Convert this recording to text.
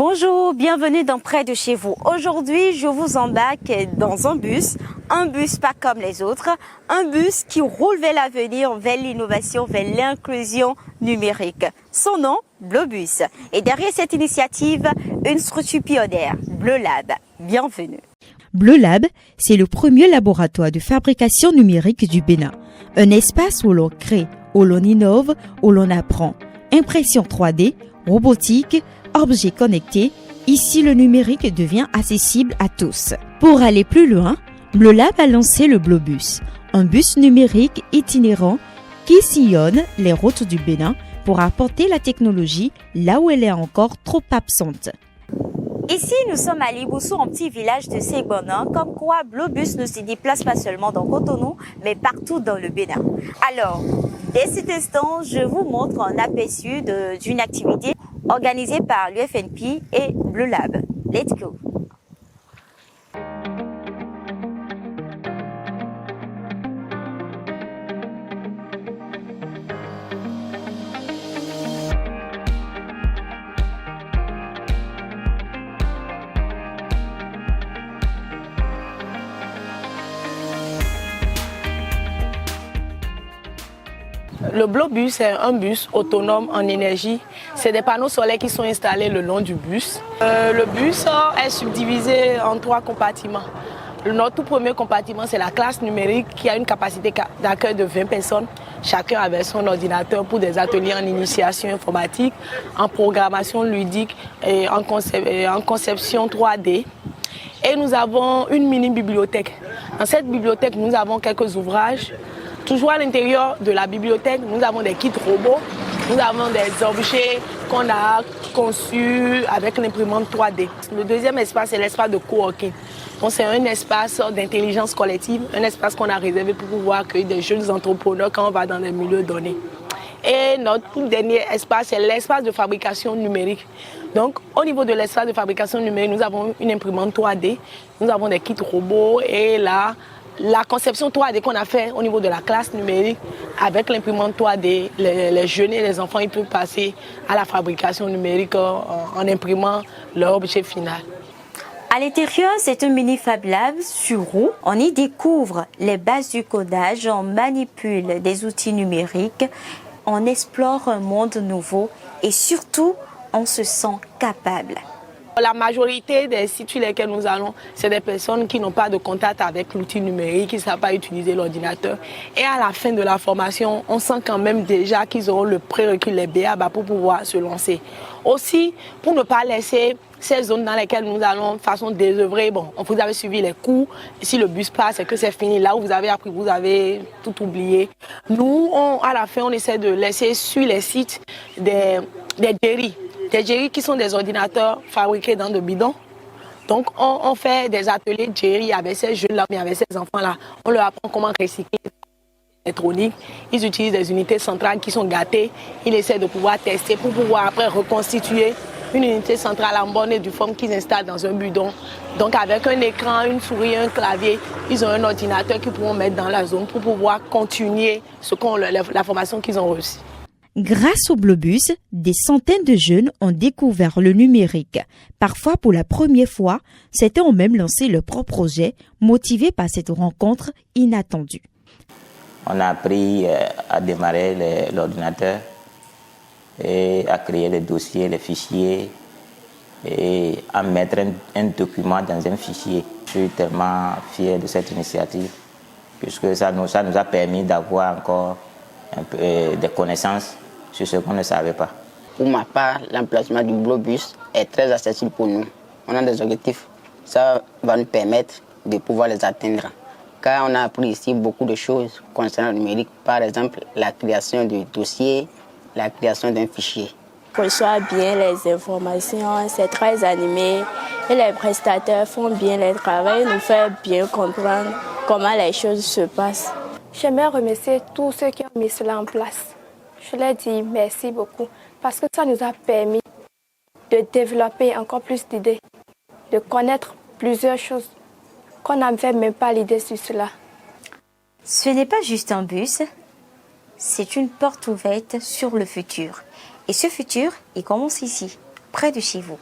Bonjour, bienvenue dans Près de chez vous. Aujourd'hui, je vous embarque dans un bus pas comme les autres, un bus qui roule vers l'avenir, vers l'innovation, vers l'inclusion numérique. Son nom, Blobus. Et derrière cette initiative, une structure pionnière, Bleu Lab. Bienvenue. Bleu Lab, c'est le premier laboratoire de fabrication numérique du Bénin. Un espace où l'on crée, où l'on innove, où l'on apprend. Impression 3D, robotique, objets connectés, ici le numérique devient accessible à tous. Pour aller plus loin, Bleu Lab a lancé le Blobus, un bus numérique itinérant qui sillonne les routes du Bénin pour apporter la technologie là où elle est encore trop absente. Ici, nous sommes à Liboussou, un petit village de Ségbonin, comme quoi Blobus ne se déplace pas seulement dans Cotonou, mais partout dans le Bénin. Alors, dès cet instant, je vous montre un aperçu d'une activité organisée par l'UFNP et Bleu Lab. Let's go! Le Blobus est un bus autonome en énergie. C'est des panneaux solaires qui sont installés le long du bus. Le bus est subdivisé en 3 compartiments. Notre tout premier compartiment, c'est la classe numérique qui a une capacité d'accueil de 20 personnes, chacun avec son ordinateur pour des ateliers en initiation informatique, en programmation ludique et en conception 3D. Et nous avons une mini-bibliothèque. Dans cette bibliothèque, nous avons quelques ouvrages. Toujours à l'intérieur de la bibliothèque, nous avons des kits robots, nous avons des objets qu'on a conçus avec l'imprimante 3D. Le deuxième espace, c'est l'espace de coworking. C'est un espace d'intelligence collective, un espace qu'on a réservé pour pouvoir accueillir des jeunes entrepreneurs quand on va dans des milieux donnés. Et notre tout dernier espace, c'est l'espace de fabrication numérique. Donc, au niveau de l'espace de fabrication numérique, nous avons une imprimante 3D, nous avons des kits robots et là, la conception 3D qu'on a fait au niveau de la classe numérique, avec l'imprimante 3D, les jeunes et les enfants ils peuvent passer à la fabrication numérique en imprimant leur objet final. À l'intérieur, c'est un mini Fab Lab sur roue. On y découvre les bases du codage, on manipule des outils numériques, on explore un monde nouveau et surtout, on se sent capable. La majorité des sites sur lesquels nous allons, c'est des personnes qui n'ont pas de contact avec l'outil numérique, qui ne savent pas utiliser l'ordinateur. Et à la fin de la formation, on sent quand même déjà qu'ils auront le prérequis, les BA pour pouvoir se lancer. Aussi, pour ne pas laisser ces zones dans lesquelles nous allons de façon désœuvrée, vous avez suivi les cours, si le bus passe, c'est que c'est fini. Là où vous avez appris, vous avez tout oublié. Nous, à la fin, on essaie de laisser sur les sites des jerry. Des jerry qui sont des ordinateurs fabriqués dans de bidons. Donc, on fait des ateliers jerry avec ces jeunes-là, mais avec ces enfants-là. On leur apprend comment recycler l'électronique. Ils utilisent des unités centrales qui sont gâtées. Ils essaient de pouvoir tester pour pouvoir après reconstituer une unité centrale en bonne et due forme qu'ils installent dans un bidon. Donc, avec un écran, une souris, un clavier, ils ont un ordinateur qu'ils pourront mettre dans la zone pour pouvoir continuer la formation qu'ils ont reçue. Grâce au Blobus, des centaines de jeunes ont découvert le numérique. Parfois, pour la première fois, certains ont même lancé leur propre projet, motivés par cette rencontre inattendue. On a appris à démarrer l'ordinateur et à créer les dossiers, les fichiers et à mettre un document dans un fichier. Je suis tellement fier de cette initiative puisque ça nous a permis d'avoir encore un peu des connaissances sur ce qu'on ne savait pas. Pour ma part, l'emplacement du Blobus est très accessible pour nous. On a des objectifs, ça va nous permettre de pouvoir les atteindre. Car on a appris ici beaucoup de choses concernant le numérique, par exemple la création du dossier, la création d'un fichier. On reçoit bien les informations, c'est très animé et les prestataires font bien le travail, nous font bien comprendre comment les choses se passent. J'aimerais remercier tous ceux qui ont mis cela en place. Je leur dis merci beaucoup parce que ça nous a permis de développer encore plus d'idées, de connaître plusieurs choses qu'on n'avait même pas l'idée sur cela. Ce n'est pas juste un bus, c'est une porte ouverte sur le futur. Et ce futur, il commence ici, près de chez vous.